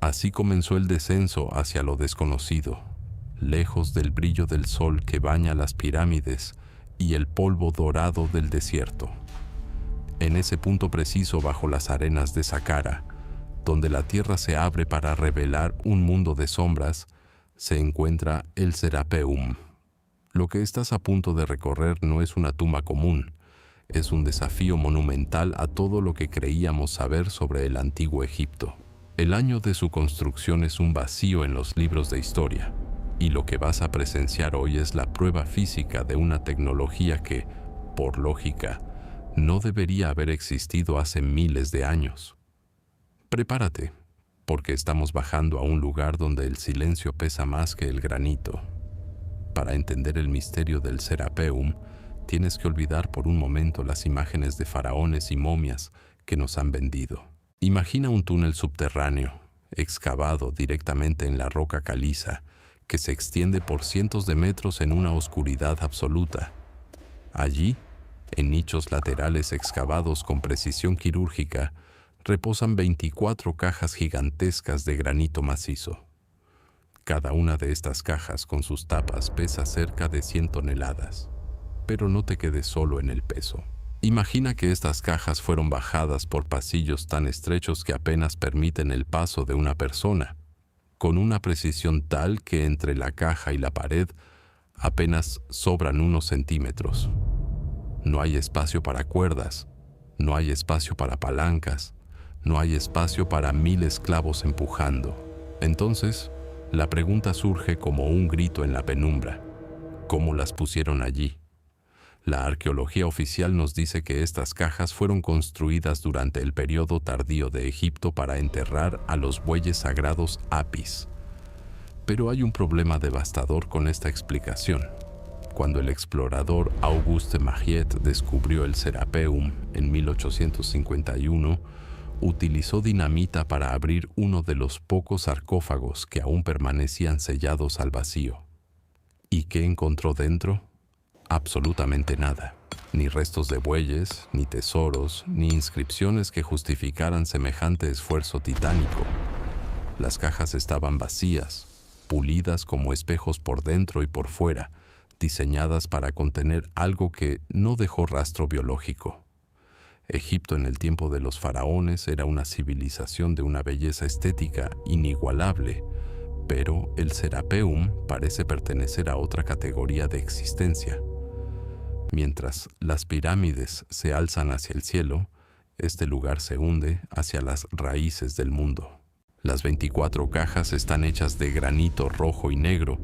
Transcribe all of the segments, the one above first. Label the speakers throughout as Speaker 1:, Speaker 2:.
Speaker 1: Así comenzó el descenso hacia lo desconocido, lejos del brillo del sol que baña las pirámides y el polvo dorado del desierto. En ese punto preciso bajo las arenas de Saqqara, donde la tierra se abre para revelar un mundo de sombras, se encuentra el Serapeum. Lo que estás a punto de recorrer no es una tumba común, es un desafío monumental a todo lo que creíamos saber sobre el antiguo Egipto. El año de su construcción es un vacío en los libros de historia, y lo que vas a presenciar hoy es la prueba física de una tecnología que, por lógica, no debería haber existido hace miles de años. Prepárate, porque estamos bajando a un lugar donde el silencio pesa más que el granito. Para entender el misterio del Serapeum, tienes que olvidar por un momento las imágenes de faraones y momias que nos han vendido. Imagina un túnel subterráneo, excavado directamente en la roca caliza, que se extiende por cientos de metros en una oscuridad absoluta. Allí, en nichos laterales excavados con precisión quirúrgica, reposan 24 cajas gigantescas de granito macizo. Cada una de estas cajas con sus tapas pesa cerca de 100 toneladas. Pero no te quedes solo en el peso. Imagina que estas cajas fueron bajadas por pasillos tan estrechos que apenas permiten el paso de una persona, con una precisión tal que entre la caja y la pared apenas sobran unos centímetros. No hay espacio para cuerdas, no hay espacio para palancas, no hay espacio para 1000 esclavos empujando. Entonces, la pregunta surge como un grito en la penumbra: ¿cómo las pusieron allí? La arqueología oficial nos dice que estas cajas fueron construidas durante el periodo tardío de Egipto para enterrar a los bueyes sagrados Apis. Pero hay un problema devastador con esta explicación. Cuando el explorador Auguste Mariette descubrió el Serapeum en 1851, utilizó dinamita para abrir uno de los pocos sarcófagos que aún permanecían sellados al vacío. ¿Y qué encontró dentro? Absolutamente nada. Ni restos de bueyes, ni tesoros, ni inscripciones que justificaran semejante esfuerzo titánico. Las cajas estaban vacías, pulidas como espejos por dentro y por fuera, diseñadas para contener algo que no dejó rastro biológico. Egipto en el tiempo de los faraones era una civilización de una belleza estética inigualable, pero el Serapeum parece pertenecer a otra categoría de existencia. Mientras las pirámides se alzan hacia el cielo, este lugar se hunde hacia las raíces del mundo. Las 24 cajas están hechas de granito rojo y negro,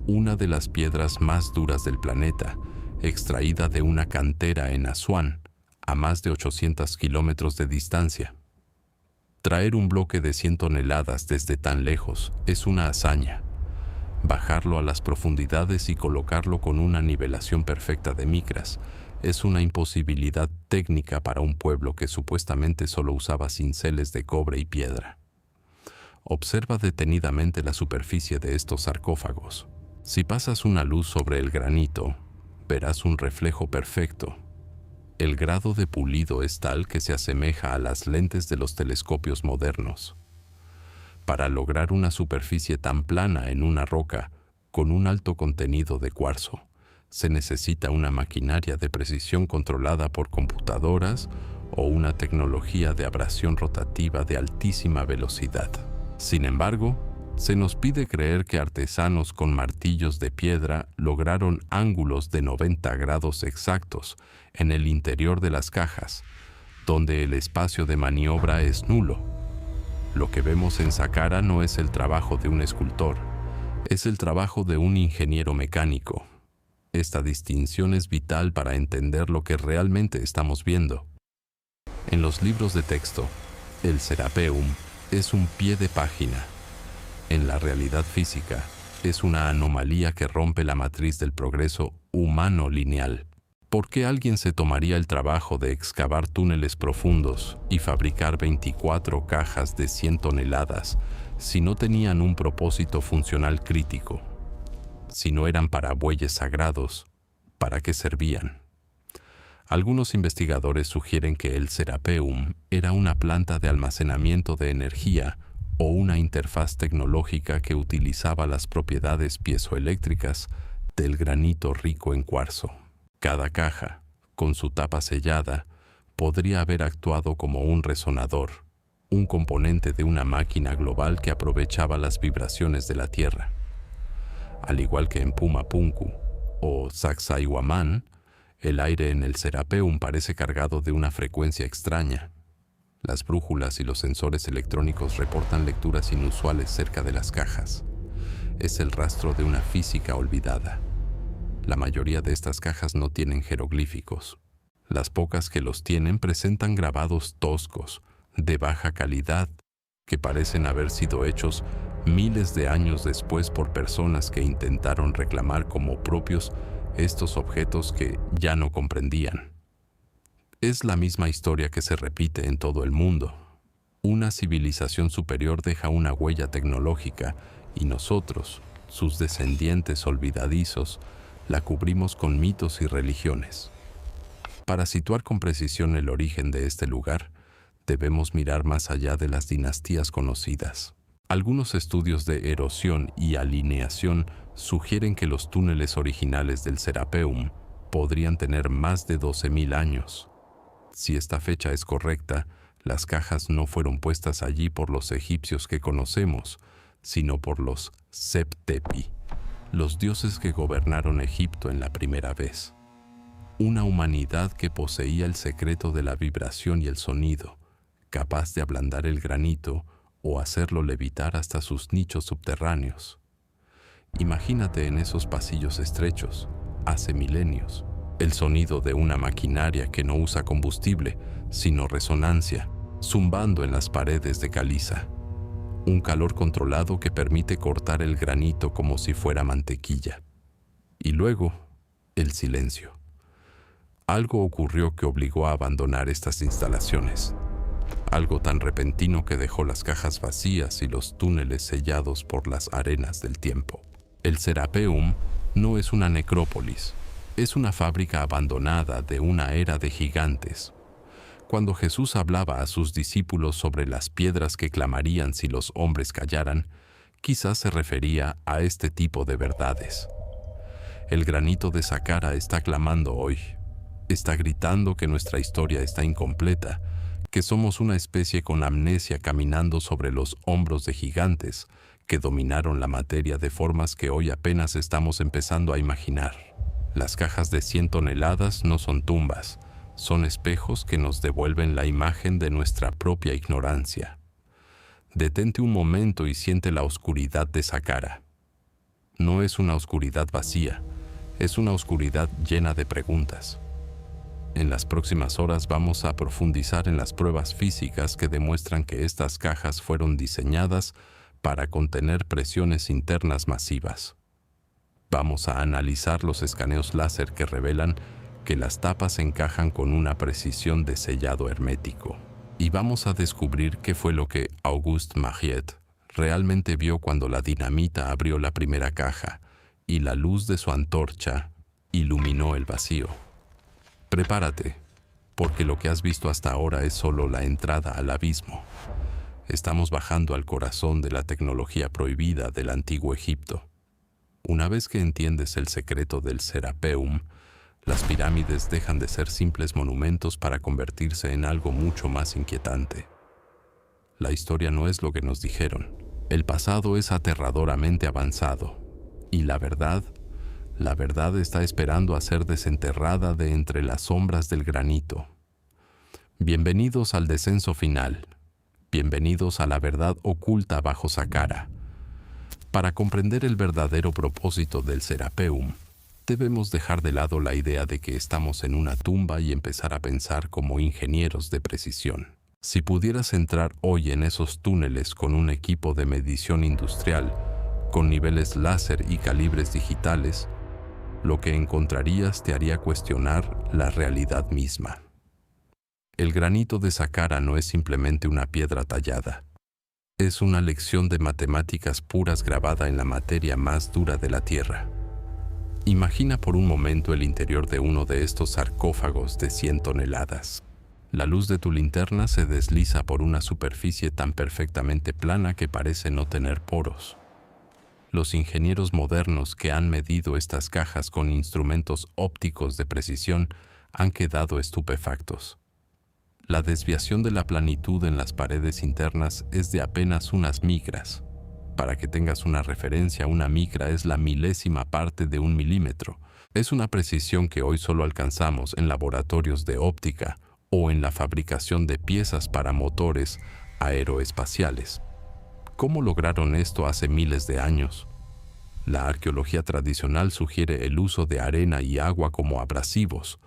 Speaker 1: una de las piedras más duras del planeta, extraída de una cantera en Asuán, a más de 800 kilómetros de distancia. Traer un bloque de 100 toneladas desde tan lejos es una hazaña. Bajarlo a las profundidades y colocarlo con una nivelación perfecta de micras es una imposibilidad técnica para un pueblo que supuestamente solo usaba cinceles de cobre y piedra. Observa detenidamente la superficie de estos sarcófagos. Si pasas una luz sobre el granito, verás un reflejo perfecto. El grado de pulido es tal que se asemeja a las lentes de los telescopios modernos. Para lograr una superficie tan plana en una roca con un alto contenido de cuarzo, se necesita una maquinaria de precisión controlada por computadoras o una tecnología de abrasión rotativa de altísima velocidad. Sin embargo, se nos pide creer que artesanos con martillos de piedra lograron ángulos de 90 grados exactos en el interior de las cajas, donde el espacio de maniobra es nulo. Lo que vemos en Saqqara no es el trabajo de un escultor, es el trabajo de un ingeniero mecánico. Esta distinción es vital para entender lo que realmente estamos viendo. En los libros de texto, el Serapeum es un pie de página. En la realidad física, es una anomalía que rompe la matriz del progreso humano lineal. ¿Por qué alguien se tomaría el trabajo de excavar túneles profundos y fabricar 24 cajas de 100 toneladas si no tenían un propósito funcional crítico? Si no eran para bueyes sagrados, ¿para qué servían? Algunos investigadores sugieren que el Serapeum era una planta de almacenamiento de energía o una interfaz tecnológica que utilizaba las propiedades piezoeléctricas del granito rico en cuarzo. Cada caja, con su tapa sellada, podría haber actuado como un resonador, un componente de una máquina global que aprovechaba las vibraciones de la Tierra. Al igual que en Pumapunku o Sacsayhuamán, el aire en el Serapeum parece cargado de una frecuencia extraña. Las brújulas y los sensores electrónicos reportan lecturas inusuales cerca de las cajas. Es el rastro de una física olvidada. La mayoría de estas cajas no tienen jeroglíficos. Las pocas que los tienen presentan grabados toscos, de baja calidad, que parecen haber sido hechos miles de años después por personas que intentaron reclamar como propios estos objetos que ya no comprendían. Es la misma historia que se repite en todo el mundo. Una civilización superior deja una huella tecnológica y nosotros, sus descendientes olvidadizos, la cubrimos con mitos y religiones. Para situar con precisión el origen de este lugar, debemos mirar más allá de las dinastías conocidas. Algunos estudios de erosión y alineación sugieren que los túneles originales del Serapeum podrían tener más de 12.000 años. Si esta fecha es correcta, las cajas no fueron puestas allí por los egipcios que conocemos, sino por los Septepi, los dioses que gobernaron Egipto en la primera vez. Una humanidad que poseía el secreto de la vibración y el sonido, capaz de ablandar el granito o hacerlo levitar hasta sus nichos subterráneos. Imagínate en esos pasillos estrechos, hace milenios, el sonido de una maquinaria que no usa combustible, sino resonancia, zumbando en las paredes de caliza. Un calor controlado que permite cortar el granito como si fuera mantequilla. Y luego, el silencio. Algo ocurrió que obligó a abandonar estas instalaciones. Algo tan repentino que dejó las cajas vacías y los túneles sellados por las arenas del tiempo. El Serapeum no es una necrópolis, es una fábrica abandonada de una era de gigantes. Cuando Jesús hablaba a sus discípulos sobre las piedras que clamarían si los hombres callaran, quizás se refería a este tipo de verdades. El granito de Saqqara está clamando hoy. Está gritando que nuestra historia está incompleta, que somos una especie con amnesia caminando sobre los hombros de gigantes que dominaron la materia de formas que hoy apenas estamos empezando a imaginar. Las cajas de 100 toneladas no son tumbas, son espejos que nos devuelven la imagen de nuestra propia ignorancia. Detente un momento y siente la oscuridad de Saqqara. No es una oscuridad vacía, es una oscuridad llena de preguntas. En las próximas horas vamos a profundizar en las pruebas físicas que demuestran que estas cajas fueron diseñadas para contener presiones internas masivas. Vamos a analizar los escaneos láser que revelan que las tapas encajan con una precisión de sellado hermético. Y vamos a descubrir qué fue lo que Auguste Mariette realmente vio cuando la dinamita abrió la primera caja y la luz de su antorcha iluminó el vacío. Prepárate, porque lo que has visto hasta ahora es solo la entrada al abismo. Estamos bajando al corazón de la tecnología prohibida del antiguo Egipto. Una vez que entiendes el secreto del Serapeum, las pirámides dejan de ser simples monumentos para convertirse en algo mucho más inquietante. La historia no es lo que nos dijeron. El pasado es aterradoramente avanzado. Y la verdad está esperando a ser desenterrada de entre las sombras del granito. Bienvenidos al descenso final. Bienvenidos a la verdad oculta bajo Saqqara. Para comprender el verdadero propósito del Serapeum, debemos dejar de lado la idea de que estamos en una tumba y empezar a pensar como ingenieros de precisión. Si pudieras entrar hoy en esos túneles con un equipo de medición industrial, con niveles láser y calibres digitales, lo que encontrarías te haría cuestionar la realidad misma. El granito de Saqqara no es simplemente una piedra tallada. Es una lección de matemáticas puras grabada en la materia más dura de la Tierra. Imagina por un momento el interior de uno de estos sarcófagos de 100 toneladas. La luz de tu linterna se desliza por una superficie tan perfectamente plana que parece no tener poros. Los ingenieros modernos que han medido estas cajas con instrumentos ópticos de precisión han quedado estupefactos. La desviación de la planitud en las paredes internas es de apenas unas micras. Para que tengas una referencia, una micra es la milésima parte de 1 milímetro. Es una precisión que hoy solo alcanzamos en laboratorios de óptica o en la fabricación de piezas para motores aeroespaciales. ¿Cómo lograron esto hace miles de años? La arqueología tradicional sugiere el uso de arena y agua como abrasivos,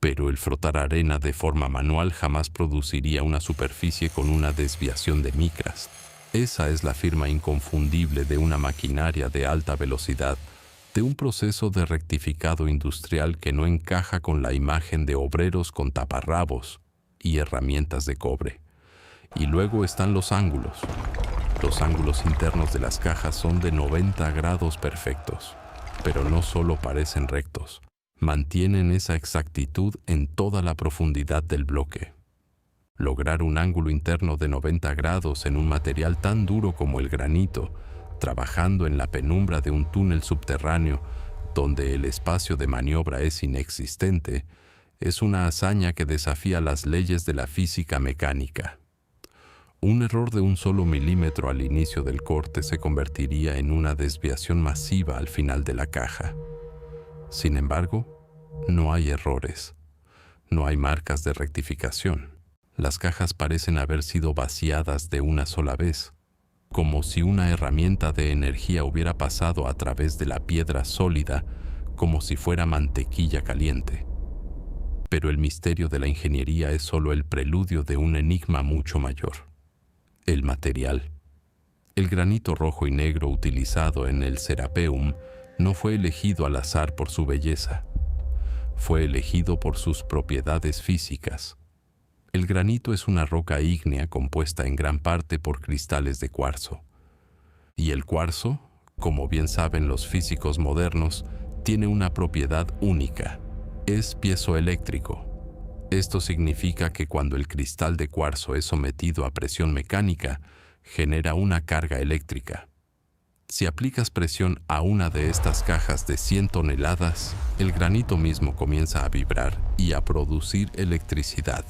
Speaker 1: pero el frotar arena de forma manual jamás produciría una superficie con una desviación de micras. Esa es la firma inconfundible de una maquinaria de alta velocidad, de un proceso de rectificado industrial que no encaja con la imagen de obreros con taparrabos y herramientas de cobre. Y luego están los ángulos. Los ángulos internos de las cajas son de 90 grados perfectos, pero no solo parecen rectos, mantienen esa exactitud en toda la profundidad del bloque. Lograr un ángulo interno de 90 grados en un material tan duro como el granito, trabajando en la penumbra de un túnel subterráneo donde el espacio de maniobra es inexistente, es una hazaña que desafía las leyes de la física mecánica. Un error de un solo milímetro al inicio del corte se convertiría en una desviación masiva al final de la caja. Sin embargo, no hay errores, no hay marcas de rectificación. Las cajas parecen haber sido vaciadas de una sola vez, como si una herramienta de energía hubiera pasado a través de la piedra sólida, como si fuera mantequilla caliente. Pero el misterio de la ingeniería es solo el preludio de un enigma mucho mayor. El material. El granito rojo y negro utilizado en el Serapeum no fue elegido al azar por su belleza. Fue elegido por sus propiedades físicas. El granito es una roca ígnea compuesta en gran parte por cristales de cuarzo. Y el cuarzo, como bien saben los físicos modernos, tiene una propiedad única. Es piezoeléctrico. Esto significa que cuando el cristal de cuarzo es sometido a presión mecánica, genera una carga eléctrica. Si aplicas presión a una de estas cajas de 100 toneladas, el granito mismo comienza a vibrar y a producir electricidad.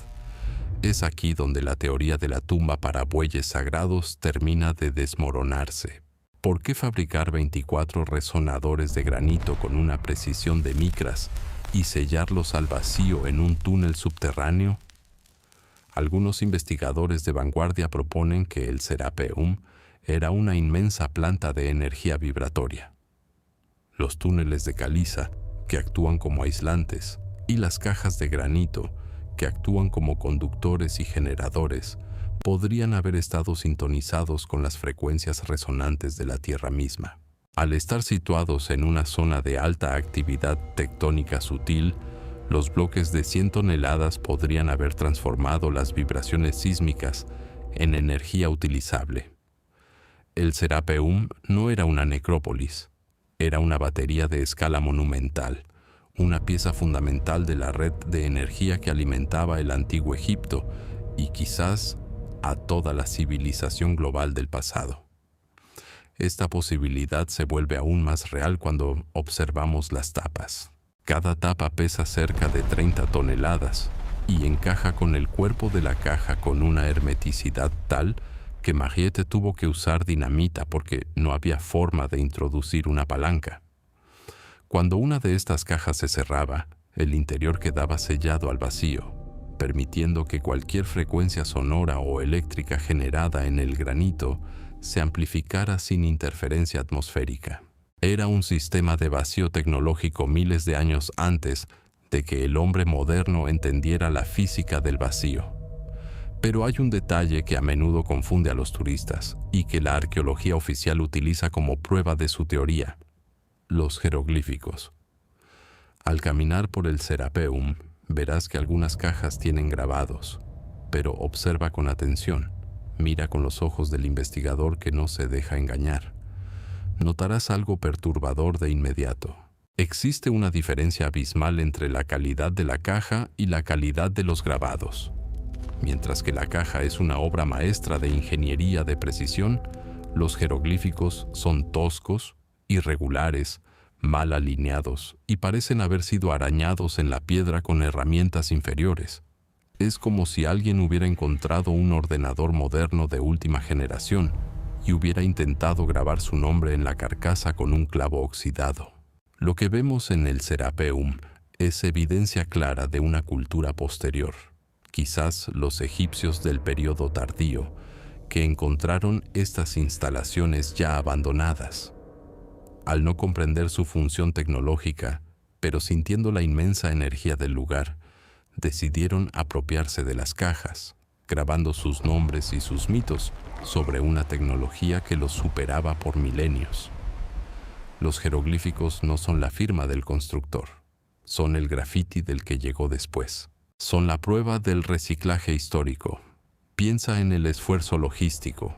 Speaker 1: Es aquí donde la teoría de la tumba para bueyes sagrados termina de desmoronarse. ¿Por qué fabricar 24 resonadores de granito con una precisión de micras y sellarlos al vacío en un túnel subterráneo? Algunos investigadores de vanguardia proponen que el Serapeum era una inmensa planta de energía vibratoria. Los túneles de caliza, que actúan como aislantes, y las cajas de granito, que actúan como conductores y generadores, podrían haber estado sintonizados con las frecuencias resonantes de la Tierra misma. Al estar situados en una zona de alta actividad tectónica sutil, los bloques de 100 toneladas podrían haber transformado las vibraciones sísmicas en energía utilizable. El Serapeum no era una necrópolis, era una batería de escala monumental, una pieza fundamental de la red de energía que alimentaba el antiguo Egipto y quizás a toda la civilización global del pasado. Esta posibilidad se vuelve aún más real cuando observamos las tapas. Cada tapa pesa cerca de 30 toneladas y encaja con el cuerpo de la caja con una hermeticidad tal que Mariette tuvo que usar dinamita porque no había forma de introducir una palanca. Cuando una de estas cajas se cerraba, el interior quedaba sellado al vacío, permitiendo que cualquier frecuencia sonora o eléctrica generada en el granito se amplificara sin interferencia atmosférica. Era un sistema de vacío tecnológico miles de años antes de que el hombre moderno entendiera la física del vacío. Pero hay un detalle que a menudo confunde a los turistas y que la arqueología oficial utiliza como prueba de su teoría: los jeroglíficos. Al caminar por el Serapeum, verás que algunas cajas tienen grabados, pero observa con atención, mira con los ojos del investigador que no se deja engañar. Notarás algo perturbador de inmediato. Existe una diferencia abismal entre la calidad de la caja y la calidad de los grabados. Mientras que la caja es una obra maestra de ingeniería de precisión, los jeroglíficos son toscos, irregulares, mal alineados y parecen haber sido arañados en la piedra con herramientas inferiores. Es como si alguien hubiera encontrado un ordenador moderno de última generación y hubiera intentado grabar su nombre en la carcasa con un clavo oxidado. Lo que vemos en el Serapeum es evidencia clara de una cultura posterior, quizás los egipcios del período tardío, que encontraron estas instalaciones ya abandonadas. Al no comprender su función tecnológica, pero sintiendo la inmensa energía del lugar, decidieron apropiarse de las cajas, grabando sus nombres y sus mitos sobre una tecnología que los superaba por milenios. Los jeroglíficos no son la firma del constructor, son el grafiti del que llegó después. Son la prueba del reciclaje histórico. Piensa en el esfuerzo logístico.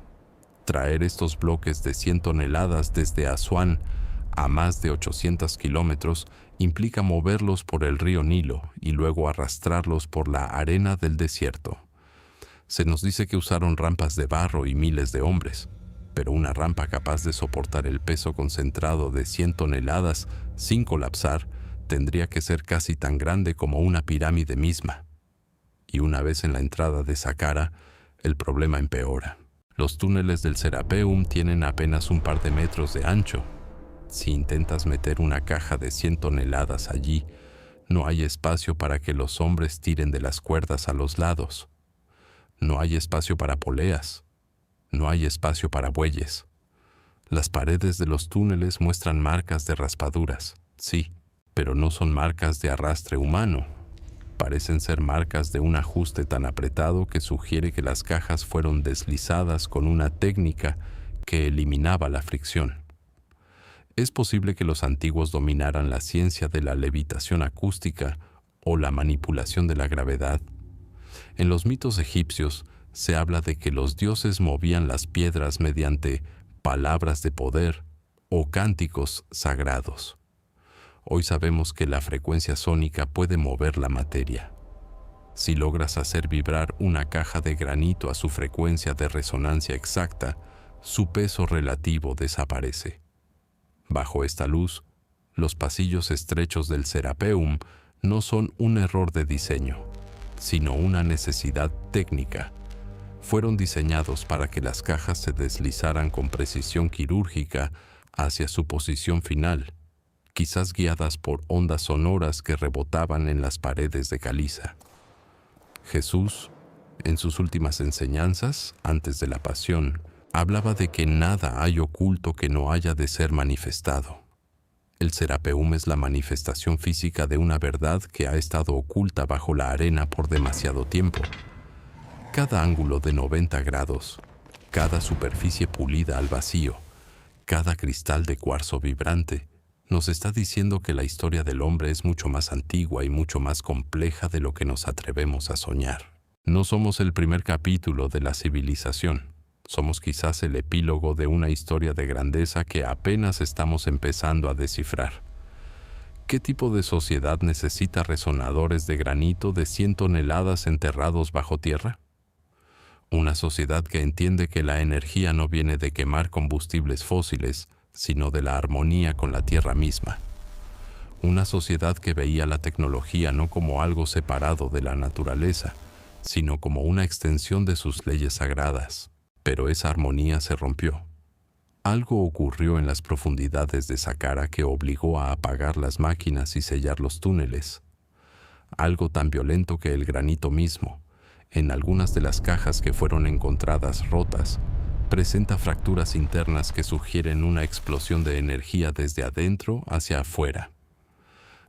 Speaker 1: Traer estos bloques de 100 toneladas desde Asuán a más de 800 kilómetros implica moverlos por el río Nilo y luego arrastrarlos por la arena del desierto. Se nos dice que usaron rampas de barro y miles de hombres, pero una rampa capaz de soportar el peso concentrado de 100 toneladas sin colapsar tendría que ser casi tan grande como una pirámide misma. Y una vez en la entrada de Saqqara, el problema empeora. Los túneles del Serapeum tienen apenas un par de metros de ancho. Si intentas meter una caja de 100 toneladas allí, no hay espacio para que los hombres tiren de las cuerdas a los lados. No hay espacio para poleas. No hay espacio para bueyes. Las paredes de los túneles muestran marcas de raspaduras, sí, pero no son marcas de arrastre humano. Parecen ser marcas de un ajuste tan apretado que sugiere que las cajas fueron deslizadas con una técnica que eliminaba la fricción. Es posible que los antiguos dominaran la ciencia de la levitación acústica o la manipulación de la gravedad. En los mitos egipcios se habla de que los dioses movían las piedras mediante palabras de poder o cánticos sagrados. Hoy sabemos que la frecuencia sónica puede mover la materia. Si logras hacer vibrar una caja de granito a su frecuencia de resonancia exacta, su peso relativo desaparece. Bajo esta luz, los pasillos estrechos del Serapeum no son un error de diseño, sino una necesidad técnica. Fueron diseñados para que las cajas se deslizaran con precisión quirúrgica hacia su posición final, quizás guiadas por ondas sonoras que rebotaban en las paredes de caliza. Jesús, en sus últimas enseñanzas, antes de la pasión, hablaba de que nada hay oculto que no haya de ser manifestado. El Serapeum es la manifestación física de una verdad que ha estado oculta bajo la arena por demasiado tiempo. Cada ángulo de 90 grados, cada superficie pulida al vacío, cada cristal de cuarzo vibrante, nos está diciendo que la historia del hombre es mucho más antigua y mucho más compleja de lo que nos atrevemos a soñar. No somos el primer capítulo de la civilización. Somos quizás el epílogo de una historia de grandeza que apenas estamos empezando a descifrar. ¿Qué tipo de sociedad necesita resonadores de granito de 100 toneladas enterrados bajo tierra? Una sociedad que entiende que la energía no viene de quemar combustibles fósiles, sino de la armonía con la tierra misma. Una sociedad que veía la tecnología no como algo separado de la naturaleza, sino como una extensión de sus leyes sagradas. Pero esa armonía se rompió. Algo ocurrió en las profundidades de Saqqara que obligó a apagar las máquinas y sellar los túneles. Algo tan violento que el granito mismo, en algunas de las cajas que fueron encontradas rotas, presenta fracturas internas que sugieren una explosión de energía desde adentro hacia afuera.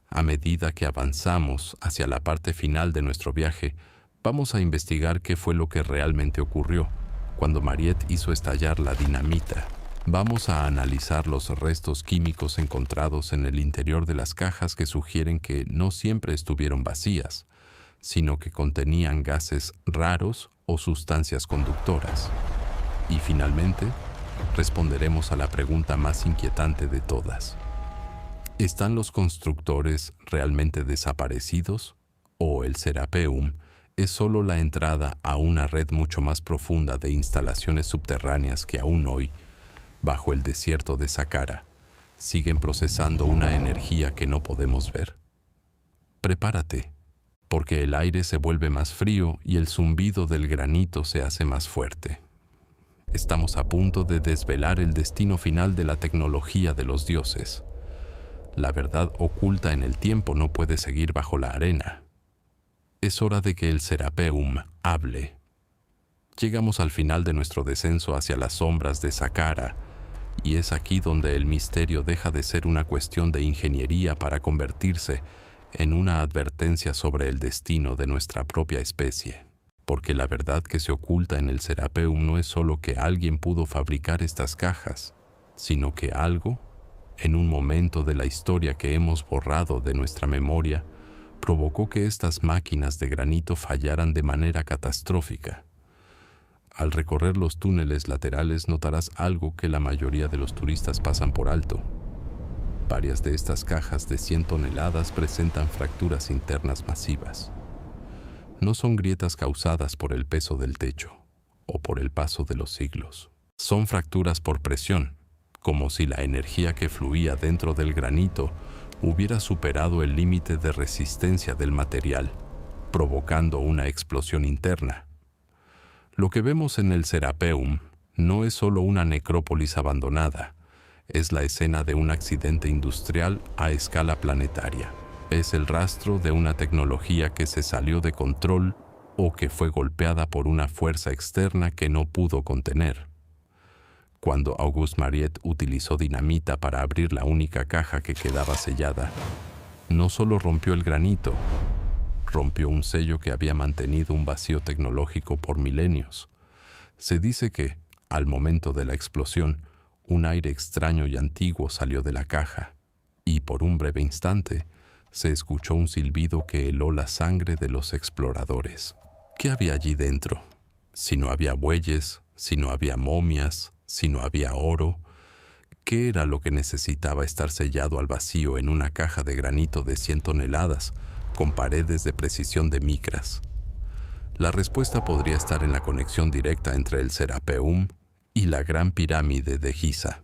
Speaker 1: A medida que avanzamos hacia la parte final de nuestro viaje, vamos a investigar qué fue lo que realmente ocurrió cuando Mariette hizo estallar la dinamita. Vamos a analizar los restos químicos encontrados en el interior de las cajas que sugieren que no siempre estuvieron vacías, sino que contenían gases raros o sustancias conductoras. Y finalmente, responderemos a la pregunta más inquietante de todas. ¿Están los constructores realmente desaparecidos? ¿O el Serapeum es solo la entrada a una red mucho más profunda de instalaciones subterráneas que aún hoy, bajo el desierto de Saqqara, siguen procesando una energía que no podemos ver. Prepárate, porque el aire se vuelve más frío y el zumbido del granito se hace más fuerte. Estamos a punto de desvelar el destino final de la tecnología de los dioses. La verdad oculta en el tiempo no puede seguir bajo la arena. Es hora de que el Serapeum hable. Llegamos al final de nuestro descenso hacia las sombras de Saqqara, y es aquí donde el misterio deja de ser una cuestión de ingeniería para convertirse en una advertencia sobre el destino de nuestra propia especie. Porque la verdad que se oculta en el Serapeum no es solo que alguien pudo fabricar estas cajas, sino que algo, en un momento de la historia que hemos borrado de nuestra memoria, provocó que estas máquinas de granito fallaran de manera catastrófica. Al recorrer los túneles laterales notarás algo que la mayoría de los turistas pasan por alto. Varias de estas cajas de 100 toneladas presentan fracturas internas masivas. No son grietas causadas por el peso del techo o por el paso de los siglos. Son fracturas por presión, como si la energía que fluía dentro del granito hubiera superado el límite de resistencia del material, provocando una explosión interna. Lo que vemos en el Serapeum no es solo una necrópolis abandonada, es la escena de un accidente industrial a escala planetaria. Es el rastro de una tecnología que se salió de control o que fue golpeada por una fuerza externa que no pudo contener. Cuando Auguste Mariette utilizó dinamita para abrir la única caja que quedaba sellada, no solo rompió el granito, rompió un sello que había mantenido un vacío tecnológico por milenios. Se dice que, al momento de la explosión, un aire extraño y antiguo salió de la caja, y por un breve instante se escuchó un silbido que heló la sangre de los exploradores. ¿Qué había allí dentro? Si no había bueyes, si no había momias, si no había oro, ¿qué era lo que necesitaba estar sellado al vacío en una caja de granito de 100 toneladas, con paredes de precisión de micras? La respuesta podría estar en la conexión directa entre el Serapeum y la Gran Pirámide de Giza.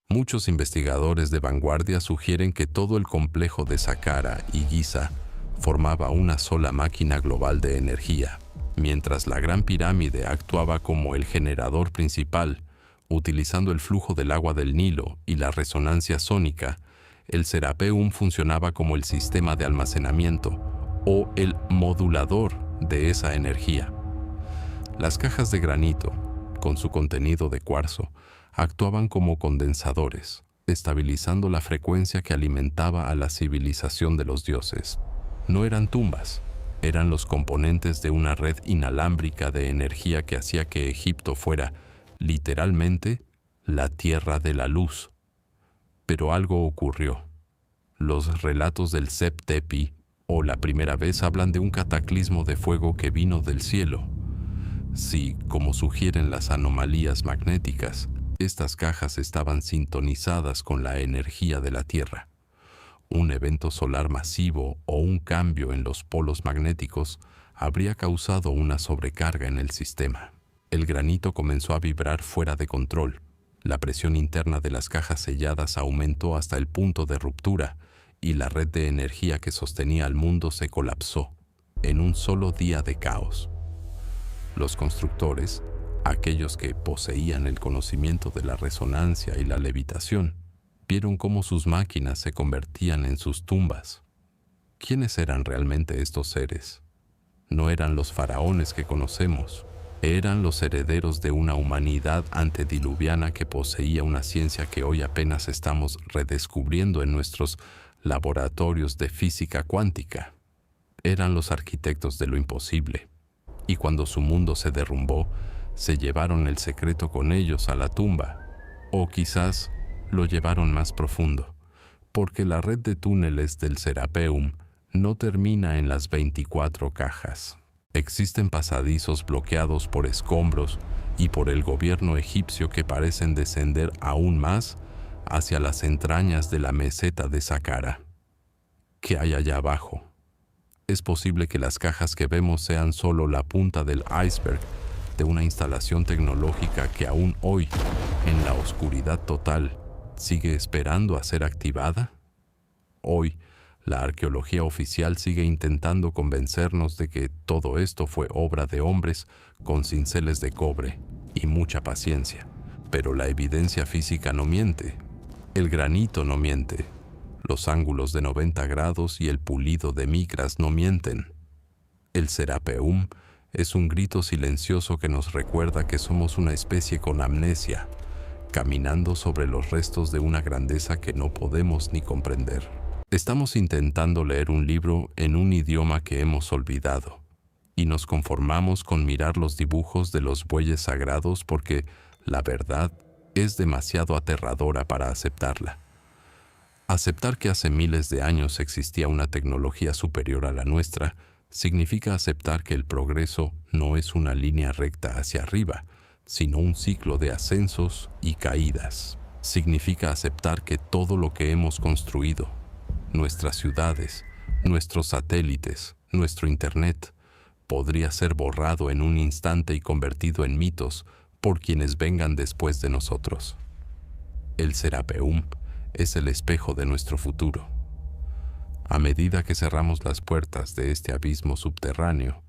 Speaker 1: Muchos investigadores de vanguardia sugieren que todo el complejo de Saqqara y Giza formaba una sola máquina global de energía, mientras la Gran Pirámide actuaba como el generador principal. Utilizando el flujo del agua del Nilo y la resonancia sónica, el Serapeum funcionaba como el sistema de almacenamiento o el modulador de esa energía. Las cajas de granito, con su contenido de cuarzo, actuaban como condensadores, estabilizando la frecuencia que alimentaba a la civilización de los dioses. No eran tumbas, eran los componentes de una red inalámbrica de energía que hacía que Egipto fuera, literalmente, la tierra de la luz. Pero algo ocurrió. Los relatos del Sep-Tepi, o la primera vez, hablan de un cataclismo de fuego que vino del cielo. Si, como sugieren las anomalías magnéticas, estas cajas estaban sintonizadas con la energía de la Tierra, un evento solar masivo o un cambio en los polos magnéticos habría causado una sobrecarga en el sistema. El granito comenzó a vibrar fuera de control. La presión interna de las cajas selladas aumentó hasta el punto de ruptura y la red de energía que sostenía al mundo se colapsó en un solo día de caos. Los constructores, aquellos que poseían el conocimiento de la resonancia y la levitación, vieron cómo sus máquinas se convertían en sus tumbas. ¿Quiénes eran realmente estos seres? No eran los faraones que conocemos. Eran los herederos de una humanidad antediluviana que poseía una ciencia que hoy apenas estamos redescubriendo en nuestros laboratorios de física cuántica. Eran los arquitectos de lo imposible, y cuando su mundo se derrumbó, se llevaron el secreto con ellos a la tumba, o quizás lo llevaron más profundo, porque la red de túneles del Serapeum no termina en las 24 cajas. Existen pasadizos bloqueados por escombros y por el gobierno egipcio que parecen descender aún más hacia las entrañas de la meseta de Saqqara. ¿Qué hay allá abajo? Es posible que las cajas que vemos sean solo la punta del iceberg de una instalación tecnológica que aún hoy, en la oscuridad total, sigue esperando a ser activada. Hoy, la arqueología oficial sigue intentando convencernos de que todo esto fue obra de hombres con cinceles de cobre y mucha paciencia. Pero la evidencia física no miente. El granito no miente. Los ángulos de 90 grados y el pulido de micras no mienten. El Serapeum es un grito silencioso que nos recuerda que somos una especie con amnesia, caminando sobre los restos de una grandeza que no podemos ni comprender. Estamos intentando leer un libro en un idioma que hemos olvidado, y nos conformamos con mirar los dibujos de los bueyes sagrados porque la verdad es demasiado aterradora para aceptarla. Aceptar que hace miles de años existía una tecnología superior a la nuestra significa aceptar que el progreso no es una línea recta hacia arriba, sino un ciclo de ascensos y caídas. Significa aceptar que todo lo que hemos construido, nuestras ciudades, nuestros satélites, nuestro Internet, podría ser borrado en un instante y convertido en mitos por quienes vengan después de nosotros. El Serapeum es el espejo de nuestro futuro. A medida que cerramos las puertas de este abismo subterráneo,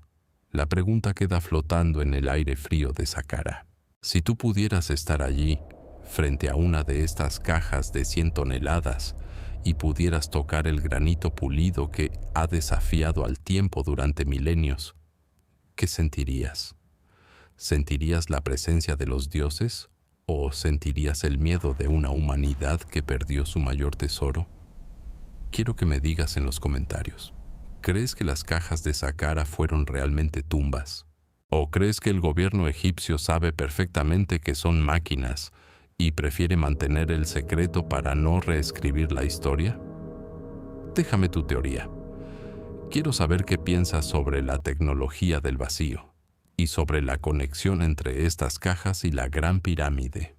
Speaker 1: la pregunta queda flotando en el aire frío de Saqqara. Si tú pudieras estar allí, frente a una de estas cajas de 100 toneladas, y pudieras tocar el granito pulido que ha desafiado al tiempo durante milenios, ¿qué sentirías? ¿Sentirías la presencia de los dioses o sentirías el miedo de una humanidad que perdió su mayor tesoro? Quiero que me digas en los comentarios. ¿Crees que las cajas de Saqqara fueron realmente tumbas? ¿O crees que el gobierno egipcio sabe perfectamente que son máquinas y prefiere mantener el secreto para no reescribir la historia? Déjame tu teoría. Quiero saber qué piensas sobre la tecnología del vacío y sobre la conexión entre estas cajas y la Gran Pirámide.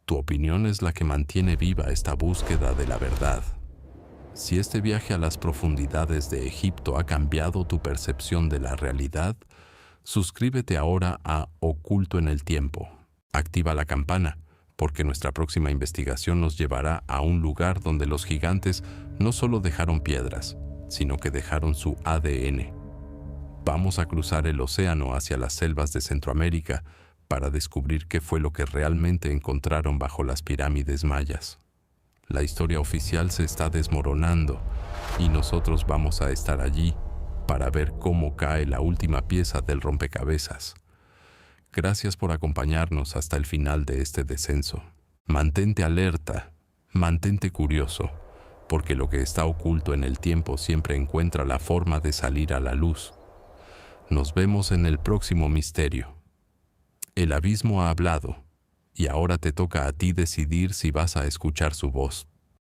Speaker 1: Tu opinión es la que mantiene viva esta búsqueda de la verdad. Si este viaje a las profundidades de Egipto ha cambiado tu percepción de la realidad, suscríbete ahora a Oculto en el Tiempo. Activa la campana, porque nuestra próxima investigación nos llevará a un lugar donde los gigantes no solo dejaron piedras, sino que dejaron su ADN. Vamos a cruzar el océano hacia las selvas de Centroamérica para descubrir qué fue lo que realmente encontraron bajo las pirámides mayas. La historia oficial se está desmoronando y nosotros vamos a estar allí para ver cómo cae la última pieza del rompecabezas. Gracias por acompañarnos hasta el final de este descenso. Mantente alerta, mantente curioso, porque lo que está oculto en el tiempo siempre encuentra la forma de salir a la luz. Nos vemos en el próximo misterio. El abismo ha hablado, y ahora te toca a ti decidir si vas a escuchar su voz.